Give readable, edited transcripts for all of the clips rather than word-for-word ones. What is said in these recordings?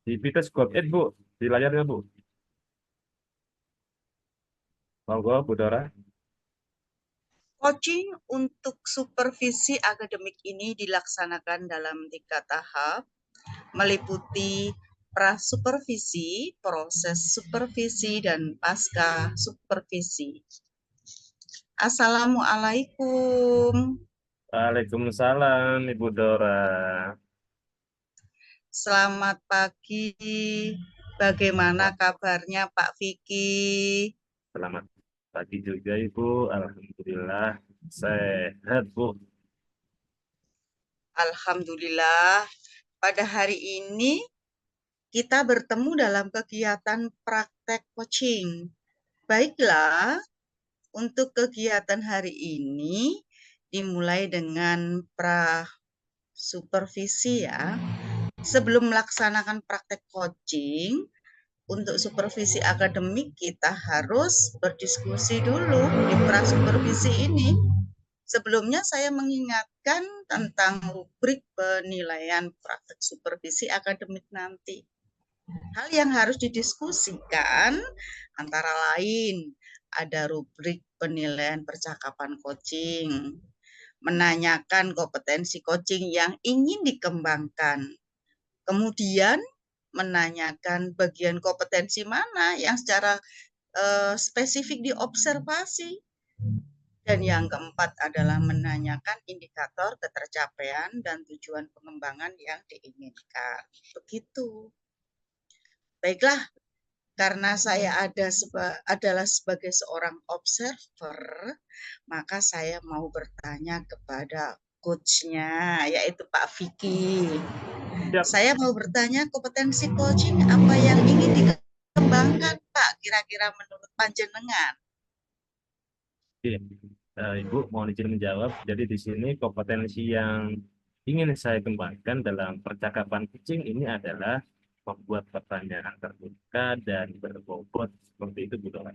Di Vitescode, Bu, di layarnya, Bu. Monggo, Bu Dora. Coaching untuk supervisi akademik ini dilaksanakan dalam 3 tahap, meliputi pra-supervisi, proses supervisi, dan pasca supervisi. Assalamualaikum. Waalaikumsalam, Ibu Dora. Selamat pagi. Bagaimana kabarnya Pak Vicky? Selamat pagi juga, Ibu. Alhamdulillah, sehat, Bu. Alhamdulillah. Pada hari ini kita bertemu dalam kegiatan praktek coaching. Baiklah, untuk kegiatan hari ini dimulai dengan pra-supervisi ya. Sebelum melaksanakan praktek coaching, untuk supervisi akademik kita harus berdiskusi dulu di pra-supervisi ini. Sebelumnya saya mengingatkan tentang rubrik penilaian praktek supervisi akademik nanti. Hal yang harus didiskusikan antara lain ada rubrik penilaian percakapan coaching, menanyakan kompetensi coaching yang ingin dikembangkan, kemudian menanyakan bagian kompetensi mana yang secara spesifik diobservasi, dan yang keempat adalah menanyakan indikator ketercapaian dan tujuan pengembangan yang diinginkan. Begitu. Baiklah, karena saya adalah sebagai seorang observer, maka saya mau bertanya kepada coachnya, yaitu Pak Vicky. Siap. Saya mau bertanya kompetensi coaching apa yang ingin dikembangkan, Pak, kira-kira menurut panjenengan? Oke. Ibu, mohon izin menjawab. Jadi di sini kompetensi yang ingin saya kembangkan dalam percakapan kucing ini adalah membuat pertanyaan terbuka dan berbobot seperti itu, Bu Dora.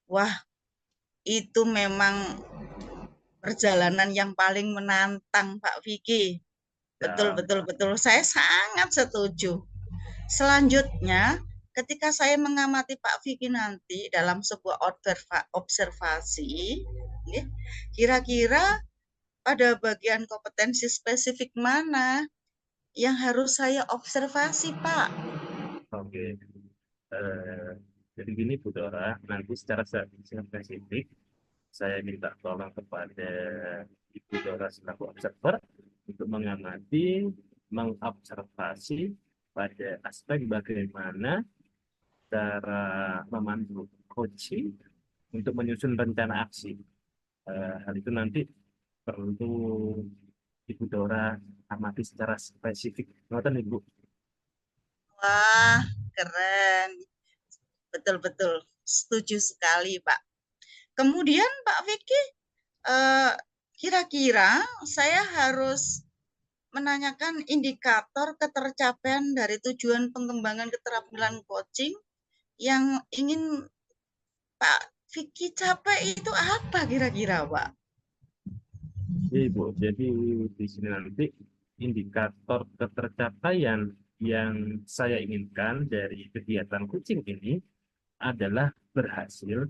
Wah, itu memang perjalanan yang paling menantang, Pak Vicky. Betul, Ya, betul, betul. Saya sangat setuju. Selanjutnya, ketika saya mengamati Pak Vicky nanti dalam sebuah observasi, kira-kira pada bagian kompetensi spesifik mana yang harus saya observasi, Pak? oke. Eh, jadi gini, Bu Dora, nanti secara spesifik saya minta tolong kepada Ibu Dora selaku observer untuk mengamati, mengobservasi pada aspek bagaimana cara memandu coaching untuk menyusun rencana aksi. Hal itu nanti perlu Ibu Dora amati secara spesifik. Ngoten Ibu. Wah, keren. Betul-betul. Setuju sekali, Pak. Kemudian, Pak Vicky, eh, kira-kira saya harus menanyakan indikator ketercapaian dari tujuan pengembangan keterampilan coaching yang ingin Pak Vicky capai itu apa kira-kira, Pak? Ibu, jadi di sini nanti indikator ketercapaian yang saya inginkan dari kegiatan kucing ini adalah berhasil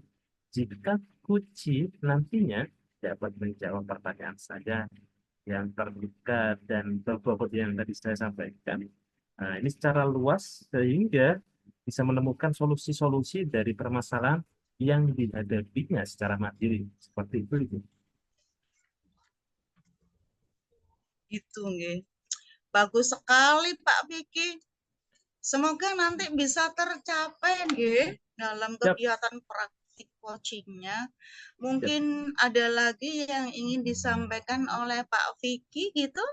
jika kucing nantinya dapat menjawab pertanyaan saja yang terbuka dan berbobot yang tadi saya sampaikan. Nah, ini secara luas sehingga bisa menemukan solusi-solusi dari permasalahan yang dihadapinya secara mandiri. Seperti itu, Ibu. Itu nggih. Bagus sekali Pak Vicky. Semoga nanti bisa tercapai nggih dalam Siap, kegiatan praktik coachingnya. siap. Mungkin ada lagi yang ingin disampaikan oleh Pak Vicky gitu,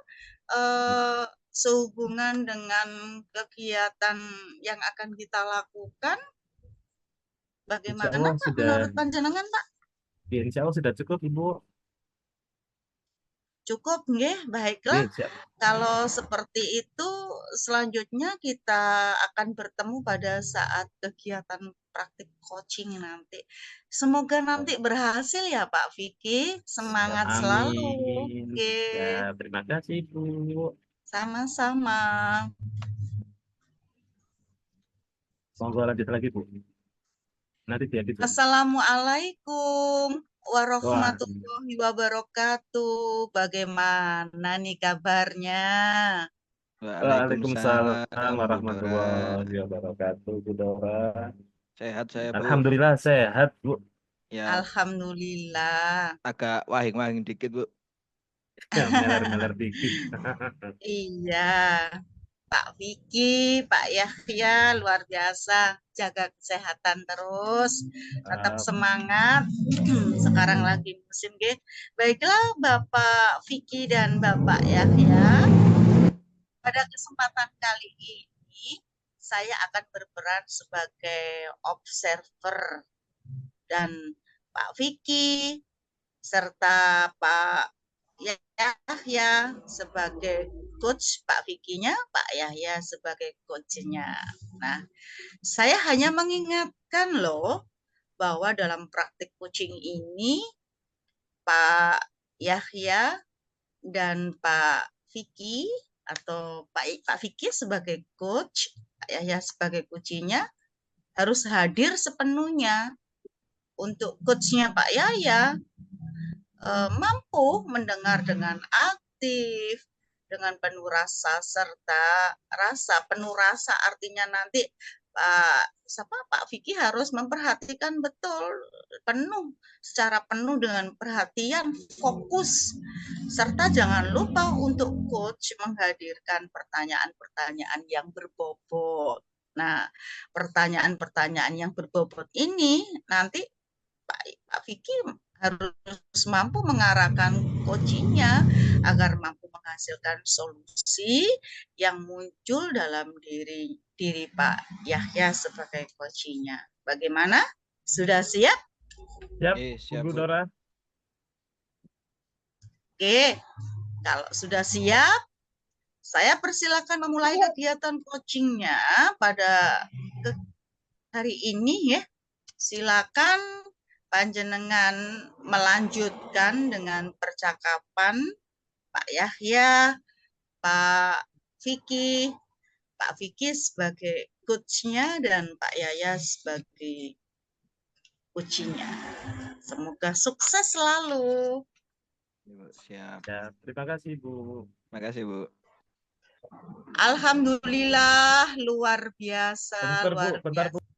eh, sehubungan dengan kegiatan yang akan kita lakukan. Insya Bagaimana Allah Pak sudah, menurut panjenengan, Pak? ya, insya Allah sudah cukup, Ibu. Cukup nggih, baiklah. Oke, siap. Kalau seperti itu, selanjutnya kita akan bertemu pada saat kegiatan praktik coaching nanti. Semoga nanti berhasil ya Pak Vicky. Siap. Semangat selalu. Amin. Oke, Ya, terima kasih, Bu. sama-sama. Monggo lanjut lagi, Bu. Nanti diedit, Bu. Assalamualaikum Wah, warahmatullahi wabarakatuh. Bagaimana nih kabarnya? Waalaikumsalam Waalaikumsalam, Bu Dora. warahmatullahi wabarakatuh, Bu Dora. Sehat saya, Bu. Alhamdulillah sehat, Bu. Ya, Alhamdulillah. agak wahing-wahing dikit, Bu. Ya, meler-meler dikit. Iya, Pak Vicky, Pak Yahya, luar biasa. Jaga kesehatan terus, tetap Ah, semangat. Sekarang lagi musim G. Baiklah, Bapak Vicky dan Bapak Yahya. Pada kesempatan kali ini, saya akan berperan sebagai observer dan Pak Vicky serta Pak Yahya sebagai coach, Pak Vicky-nya, Pak Yahya sebagai coach-nya. Nah, saya hanya mengingatkan loh bahwa dalam praktik coaching ini Pak Yahya dan Pak Vicky atau Pak Vicky sebagai coach, Pak Yahya sebagai coachnya harus hadir sepenuhnya. Untuk coachnya Pak Yahya mampu mendengar dengan aktif, dengan penuh rasa serta rasa. Penuh rasa artinya nanti Pak Vicky harus memperhatikan betul secara penuh dengan perhatian, fokus, serta jangan lupa untuk coach menghadirkan pertanyaan-pertanyaan yang berbobot. Nah, pertanyaan-pertanyaan yang berbobot ini nanti Pak Vicky harus mampu mengarahkan coachingnya agar mampu menghasilkan solusi yang muncul dalam diri Pak Yahya sebagai coachingnya. Bagaimana? Sudah siap? Siap, Siap, Bu Bu. Dora. Oke, kalau sudah siap, saya persilakan memulai kegiatan coachingnya pada hari ini ya. Silakan panjenengan melanjutkan dengan percakapan Pak Yahya, Pak Vicky, Pak Vicky sebagai coachnya dan Pak Yahya sebagai coachnya. Semoga sukses selalu. Siap. Ya, terima kasih, Bu. Terima kasih, Bu. Alhamdulillah, luar biasa, Bentar, Bu. luar Bentar, Bu. biasa.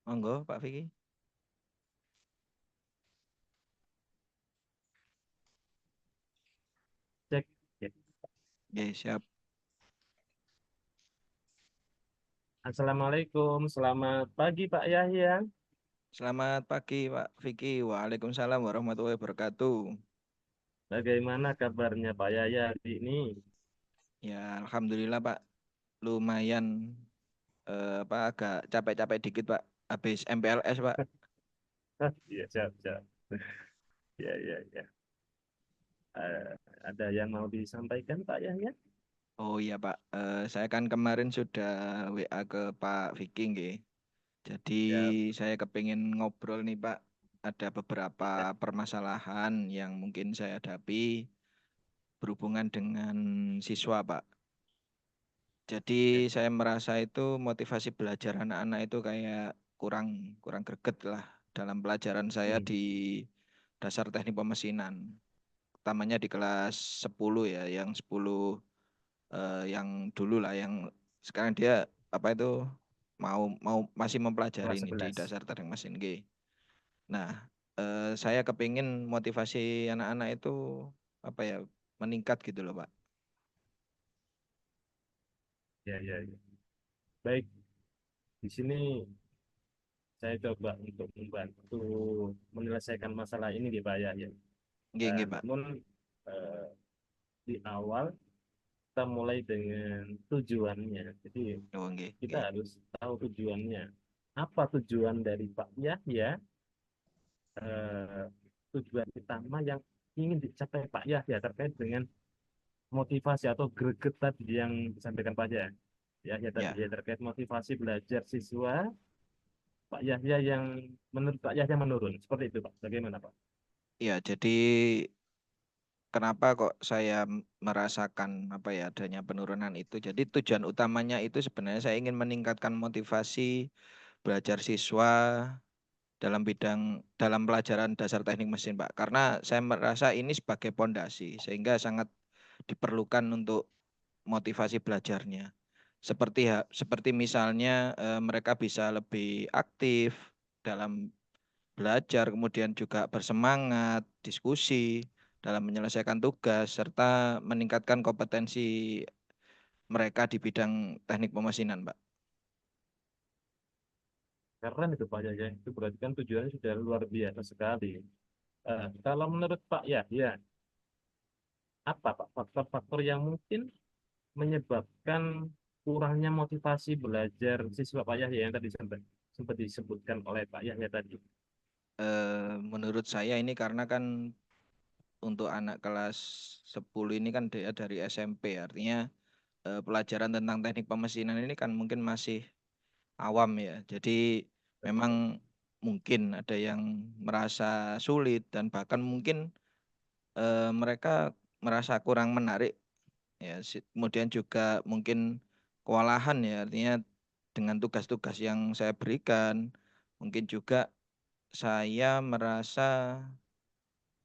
Monggo, Pak Vicky. Cek. Ya. Siap. Assalamualaikum. Selamat pagi, Pak Yahya. Selamat pagi, Pak Vicky. Waalaikumsalam warahmatullahi wabarakatuh. Bagaimana kabarnya Pak Yahya hari ini? Ya, alhamdulillah, Pak. Lumayan agak capek-capek dikit, Pak. Habis MPLS, Pak. Iya, siap, siap. Ya, ya, ya. Ada yang mau disampaikan, Pak Yahya? Oh iya, Pak. Saya kan kemarin sudah WA ke Pak Vicky, nggih. Jadi Siap. saya kepingin ngobrol nih, Pak. Ada beberapa permasalahan yang mungkin saya hadapi berhubungan dengan siswa, Pak. Jadi Ya. saya merasa itu motivasi belajar anak-anak itu kayak kurang kurang greget lah dalam pelajaran saya Hmm. di dasar teknik pemesinan. Utamanya di kelas 10 ya, yang 10 yang dulu lah, yang sekarang dia apa itu mau masih mempelajari Kelas ini di 11. dasar teknik mesin G. Nah, saya kepingin motivasi anak-anak itu apa ya, meningkat gitu loh, Pak. Ya, ya, ya. Baik, di sini saya coba untuk membantu menyelesaikan masalah ini di Pak Yahya. Nggih, Pak. Namun eh, di awal kita mulai dengan tujuannya. Jadi Oh, nggih. kita harus tahu tujuannya. Apa tujuan dari Pak Yahya? Eh, tujuan utama yang ingin dicapai Pak Yahya terkait dengan motivasi atau greget tadi yang disampaikan Pak Yahya. Yahya Ya, tadi ya terkait motivasi belajar siswa Pak Yahya yang menurut Pak Yahya menurun. Seperti itu Pak. Bagaimana Pak? ya. Jadi kenapa kok saya merasakan apa ya adanya penurunan itu? Jadi tujuan utamanya itu sebenarnya saya ingin meningkatkan motivasi belajar siswa dalam pelajaran dasar teknik mesin, Pak. Karena saya merasa ini sebagai pondasi sehingga sangat diperlukan untuk motivasi belajarnya. Seperti misalnya mereka bisa lebih aktif dalam belajar, kemudian juga bersemangat, diskusi dalam menyelesaikan tugas serta meningkatkan kompetensi mereka di bidang teknik pemesinan, Pak. Keren itu Pak Yahya. Itu berarti kan tujuannya sudah luar biasa sekali. Kalau menurut Pak Yahya, apa Pak faktor-faktor yang mungkin menyebabkan kurangnya motivasi belajar siswa Pak Yahya yang tadi sempat disebutkan oleh Pak Yahya tadi? Menurut saya ini karena kan untuk anak kelas 10 ini kan dia dari SMP, artinya pelajaran tentang teknik pemesinan ini kan mungkin masih awam ya. Jadi Betul. memang mungkin ada yang merasa sulit dan bahkan mungkin mereka merasa kurang menarik ya. Kemudian juga mungkin kewalahan ya, artinya dengan tugas-tugas yang saya berikan, mungkin juga saya merasa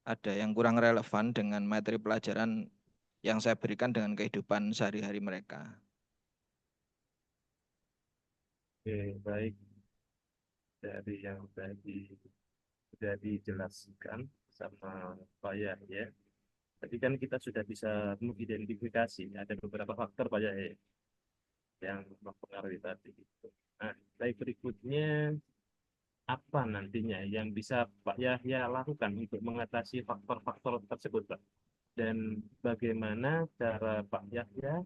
ada yang kurang relevan dengan materi pelajaran yang saya berikan dengan kehidupan sehari-hari mereka. Oke, baik dari yang tadi sudah dijelaskan sama Pak Yahya. Tadi kan kita sudah bisa mengidentifikasi ada beberapa faktor Pak Yahya yang mempengaruhi tadi. Nah, baik berikutnya apa nantinya yang bisa Pak Yahya lakukan untuk mengatasi faktor-faktor tersebut, Pak? Dan bagaimana cara Pak Yahya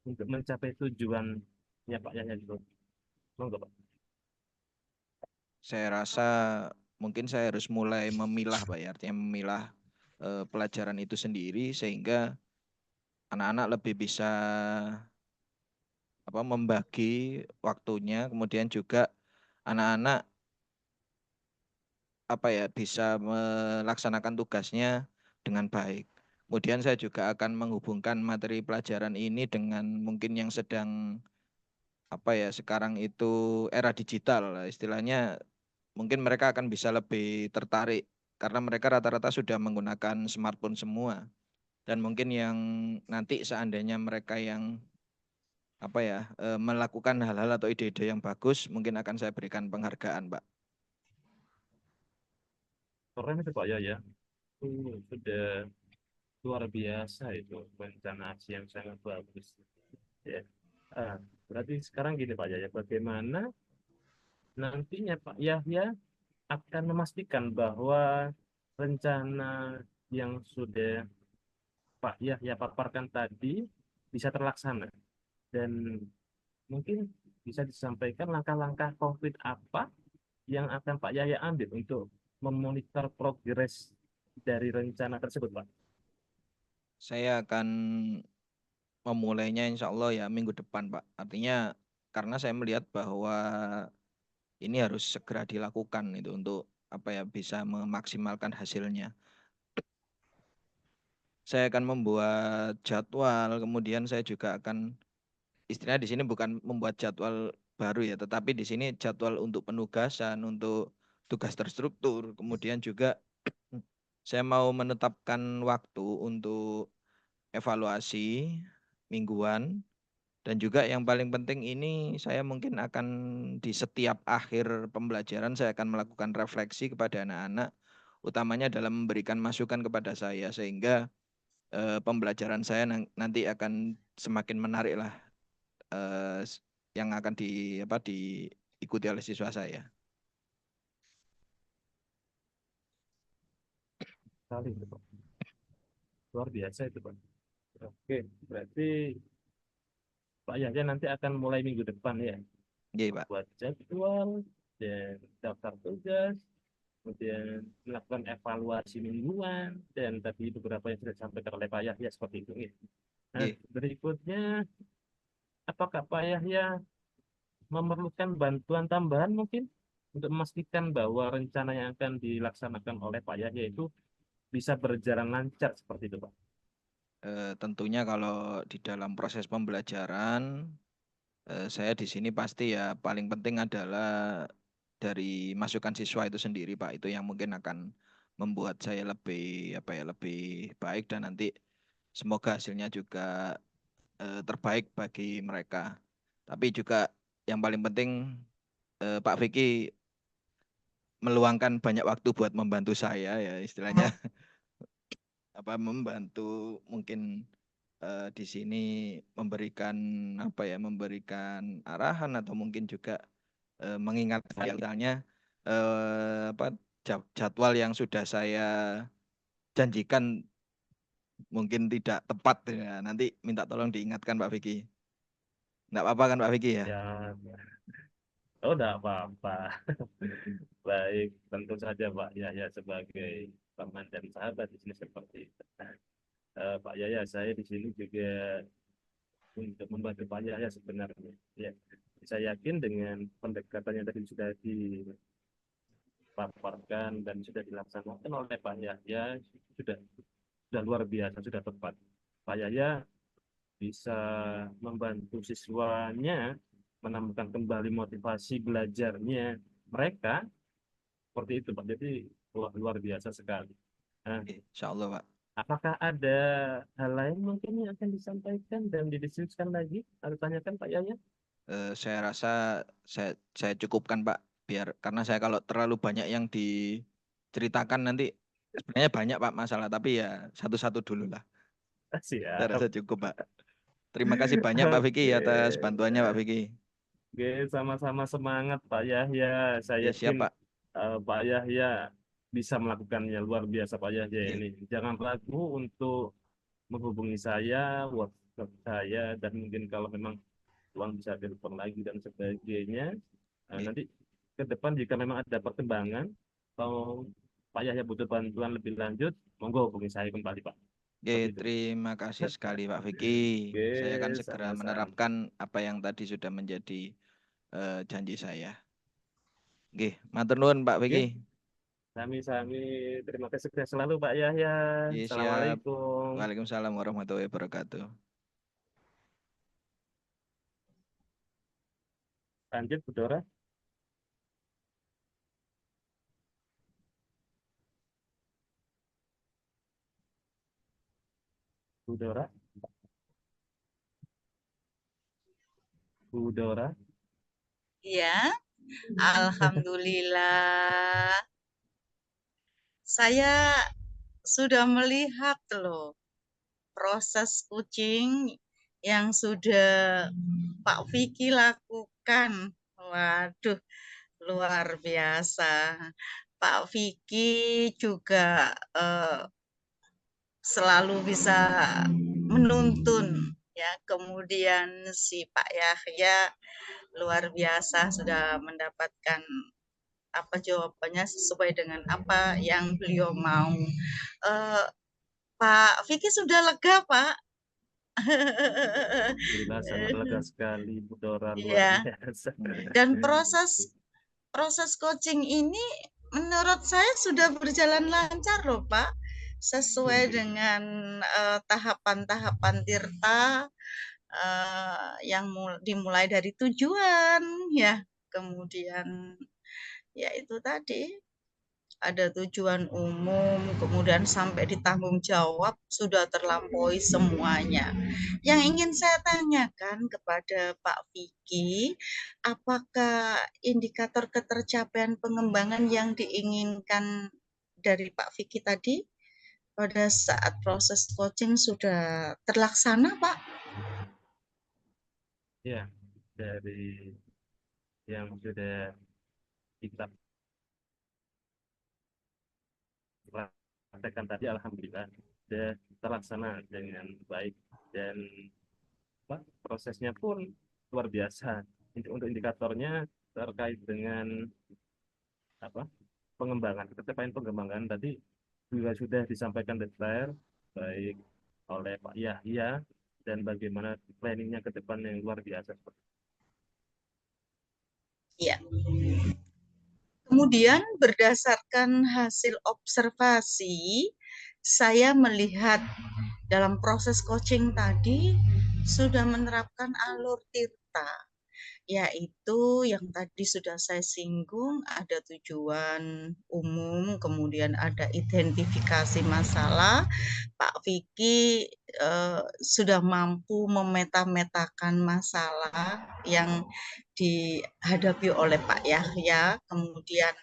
untuk mencapai tujuannya Pak Yahya itu? Monggo, Pak. Saya rasa mungkin saya harus mulai memilah, Pak ya, artinya memilah pelajaran itu sendiri sehingga anak-anak lebih bisa membagi waktunya, kemudian juga anak-anak bisa melaksanakan tugasnya dengan baik. Kemudian saya juga akan menghubungkan materi pelajaran ini dengan mungkin yang sedang sekarang itu era digital lah, istilahnya mungkin mereka akan bisa lebih tertarik karena mereka rata-rata sudah menggunakan smartphone semua. Dan mungkin yang nanti seandainya mereka yang melakukan hal-hal atau ide-ide yang bagus, mungkin akan saya berikan penghargaan, Pak. Keren itu Pak Yahya. Sudah luar biasa itu rencana aksi yang sangat bagus. Ya. Ah, berarti sekarang gini Pak Yahya, bagaimana nantinya Pak Yahya akan memastikan bahwa rencana yang sudah Pak Yahya paparkan tadi bisa terlaksana dan mungkin bisa disampaikan langkah-langkah konkret apa yang akan Pak Yahya ambil untuk memonitor progres dari rencana tersebut, Pak. Saya akan memulainya insya Allah ya minggu depan, Pak. Artinya karena saya melihat bahwa ini harus segera dilakukan itu untuk bisa memaksimalkan hasilnya. Saya akan membuat jadwal, kemudian saya juga akan istilahnya di sini bukan membuat jadwal baru ya, tetapi di sini jadwal untuk penugasan, untuk tugas terstruktur, kemudian juga saya mau menetapkan waktu untuk evaluasi mingguan. Dan juga yang paling penting ini saya mungkin akan di setiap akhir pembelajaran saya akan melakukan refleksi kepada anak-anak, utamanya dalam memberikan masukan kepada saya sehingga pembelajaran saya nanti akan semakin menarik lah eh, yang akan diikuti oleh siswa saya. Sekali itu, Pak. Luar biasa itu, Pak. Oke, berarti Pak Yahya nanti akan mulai minggu depan ya, Iya, Pak. membuat jadwal dan daftar tugas, kemudian melakukan evaluasi mingguan, dan tadi beberapa yang sudah disampaikan oleh Pak Yahya seperti itu. Ya. Nah, Iya. berikutnya apakah Pak Yahya memerlukan bantuan tambahan mungkin untuk memastikan bahwa rencana yang akan dilaksanakan oleh Pak Yahya itu bisa berjalan lancar seperti itu, Pak? Tentunya kalau di dalam proses pembelajaran, saya di sini pasti ya paling penting adalah dari masukan siswa itu sendiri, Pak. Itu yang mungkin akan membuat saya lebih apa ya, lebih baik dan nanti semoga hasilnya juga terbaik bagi mereka. Tapi juga yang paling penting Pak Vicky meluangkan banyak waktu buat membantu saya ya istilahnya apa membantu mungkin di sini memberikan apa ya memberikan arahan atau mungkin juga mengingatkan misalnya apa jadwal yang sudah saya janjikan mungkin tidak tepat ya. Nanti minta tolong diingatkan Pak Vicky. Enggak apa-apa kan Pak Vicky ya? Ya, oh, enggak apa-apa. Baik, tentu saja Pak Yahya sebagai teman dan sahabat di sini seperti itu. Pak Yahya, saya di sini juga untuk membantu Pak Yahya sebenarnya. Ya, saya yakin dengan pendekatannya tadi sudah dipaparkan dan sudah dilaksanakan oleh Pak Yahya sudah luar biasa, sudah tepat. Pak Yahya bisa membantu siswanya menemukan kembali motivasi belajarnya mereka seperti itu Pak. Jadi luar biasa sekali. Nah, Oke, insya Allah Pak. apakah ada hal lain mungkin yang akan disampaikan dan didiskusikan lagi atau tanyakan Pak Yahya? Saya rasa saya cukupkan Pak biar karena saya kalau terlalu banyak yang diceritakan nanti sebenarnya banyak Pak masalah tapi ya satu-satu dulu lah. Saya Siap. rasa cukup Pak. Terima kasih banyak Pak Vicky Oke. atas bantuannya Pak Vicky. Oke, sama-sama semangat Pak Yahya. Saya Ya yakin siap Pak. Pak Yahya bisa melakukannya luar biasa Pak Yahya Oke. ini. Jangan ragu untuk menghubungi saya, WhatsApp saya, dan mungkin kalau memang Tuhan bisa telepon lagi dan sebagainya. Oke. Nanti ke depan jika memang ada perkembangan atau Pak Yahya butuh bantuan lebih lanjut, monggo hubungi saya kembali Pak. Oke, Seperti itu. terima kasih sekali Pak Vicky. Oke, Saya akan segera sama-sama. menerapkan apa yang tadi sudah menjadi janji saya. Oke, matur nuwun Pak Oke, Vicky. sami-sami. Terima kasih selalu Pak Yahya. Oke, siap. Assalamualaikum. Waalaikumsalam warahmatullahi wabarakatuh. Lanjut, Bu Dora. Bu Dora. Bu Dora. Ya, alhamdulillah. Saya sudah melihat loh proses coaching yang sudah Pak Vicky lakukan. Waduh, luar biasa. Pak Vicky juga selalu bisa menuntun ya. Kemudian si Pak Yahya luar biasa sudah mendapatkan apa jawabannya sesuai dengan apa yang beliau mau. Eh, Pak Vicky sudah lega, Pak. Alhamdulillah sangat lega sekali Bu Dora, luar Iya. biasa. Dan proses coaching ini menurut saya sudah berjalan lancar loh, Pak. Sesuai dengan tahapan-tahapan Tirta yang dimulai dari tujuan ya. Kemudian ya itu tadi ada tujuan umum, kemudian sampai ditanggung jawab sudah terlampaui semuanya. Yang ingin saya tanyakan kepada Pak Vicky, apakah indikator ketercapaian pengembangan yang diinginkan dari Pak Vicky tadi pada saat proses coaching sudah terlaksana, Pak? Ya, dari yang sudah kita praktekkan tadi, alhamdulillah sudah terlaksana dengan baik dan prosesnya pun luar biasa. Untuk indikatornya terkait dengan apa pengembangan, ketepatan pengembangan tadi juga sudah disampaikan detail baik oleh Pak Yahya dan bagaimana planningnya ke depan yang luar biasa. Iya. Kemudian berdasarkan hasil observasi, saya melihat dalam proses coaching tadi sudah menerapkan alur tirta, yaitu yang tadi sudah saya singgung, ada tujuan umum, kemudian ada identifikasi masalah. Pak Vicky sudah mampu memeta-metakan masalah yang dihadapi oleh Pak Yahya, kemudian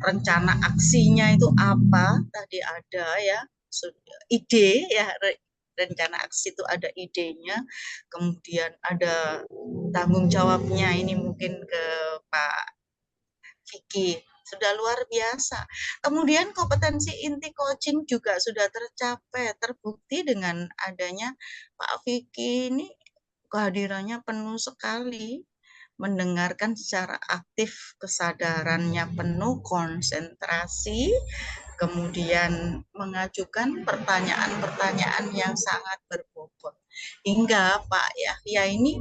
rencana aksinya itu apa, tadi ada ya, ide ya, rencana aksi itu ada idenya, kemudian ada tanggung jawabnya, ini mungkin ke Pak Vicky, sudah luar biasa. Kemudian kompetensi inti coaching juga sudah tercapai, terbukti dengan adanya Pak Vicky ini kehadirannya penuh sekali, mendengarkan secara aktif, kesadarannya penuh, konsentrasi, kemudian mengajukan pertanyaan-pertanyaan yang sangat berbobot. Hingga Pak Yahya ini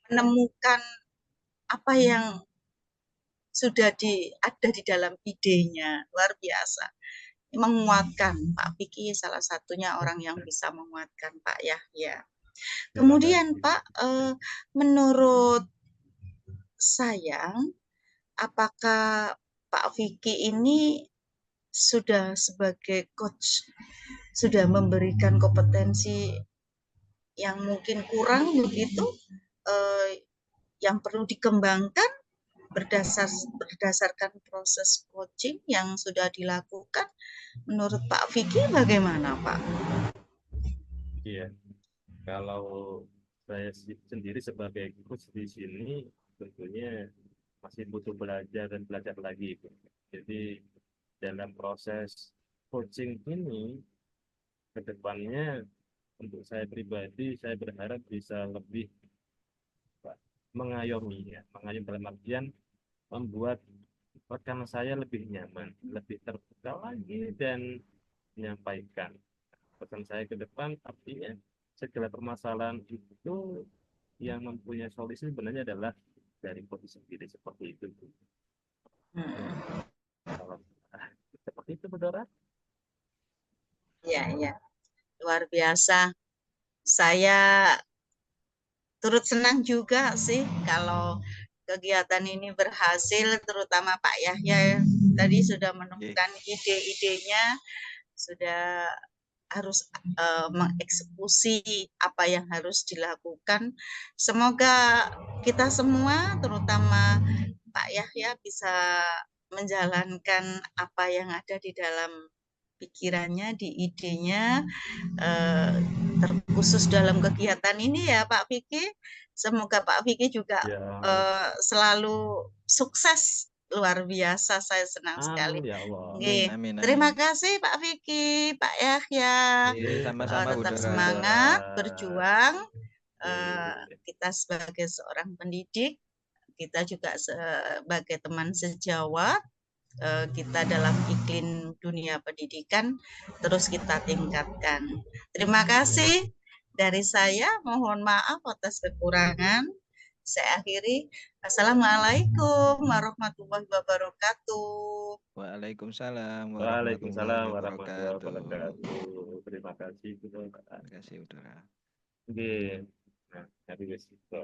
menemukan apa yang sudah ada di dalam idenya, luar biasa. Menguatkan, Pak Vicky salah satunya orang yang bisa menguatkan Pak Yahya. Kemudian Pak, menurut saya, apakah Pak Vicky ini sudah sebagai coach, sudah memberikan kompetensi yang mungkin kurang begitu, yang perlu dikembangkan berdasarkan proses coaching yang sudah dilakukan, menurut Pak Vicky bagaimana Pak? Iya, kalau saya sendiri sebagai coach di sini tentunya masih butuh belajar dan belajar lagi. Jadi dalam proses coaching ini ke depannya untuk saya pribadi saya berharap bisa lebih mengayomi ya, mengayomi dalam artian membuat rekan saya lebih nyaman, lebih terbuka lagi dan menyampaikan pesan saya ke depan. Artinya segala permasalahan itu yang mempunyai solusi sebenarnya adalah dari posisi sendiri, seperti itu. Kalau seperti itu, Saudara. Ya, luar biasa. Saya turut senang juga sih kalau kegiatan ini berhasil, terutama Pak Yahya tadi sudah menemukan ide-idenya, sudah harus mengeksekusi apa yang harus dilakukan. Semoga kita semua, terutama Pak Yahya, bisa menjalankan apa yang ada di dalam pikirannya, di idenya, terkhusus dalam kegiatan ini ya Pak Vicky. Semoga Pak Vicky juga selalu sukses, luar biasa, saya senang sekali. Ya Allah. Amin. Terima kasih Pak Vicky, Pak Yahya, sama-sama tetap Bu Dora. semangat berjuang. Kita sebagai seorang pendidik, kita juga sebagai teman sejawat, kita dalam iklim dunia pendidikan terus kita tingkatkan. Terima kasih dari saya, mohon maaf atas kekurangan. Saya akhiri. Assalamualaikum warahmatullahi wabarakatuh. Waalaikumsalam warahmatullahi wabarakatuh. Terima kasih, Terima kasih, Saudara. Oke. Nah, habis itu.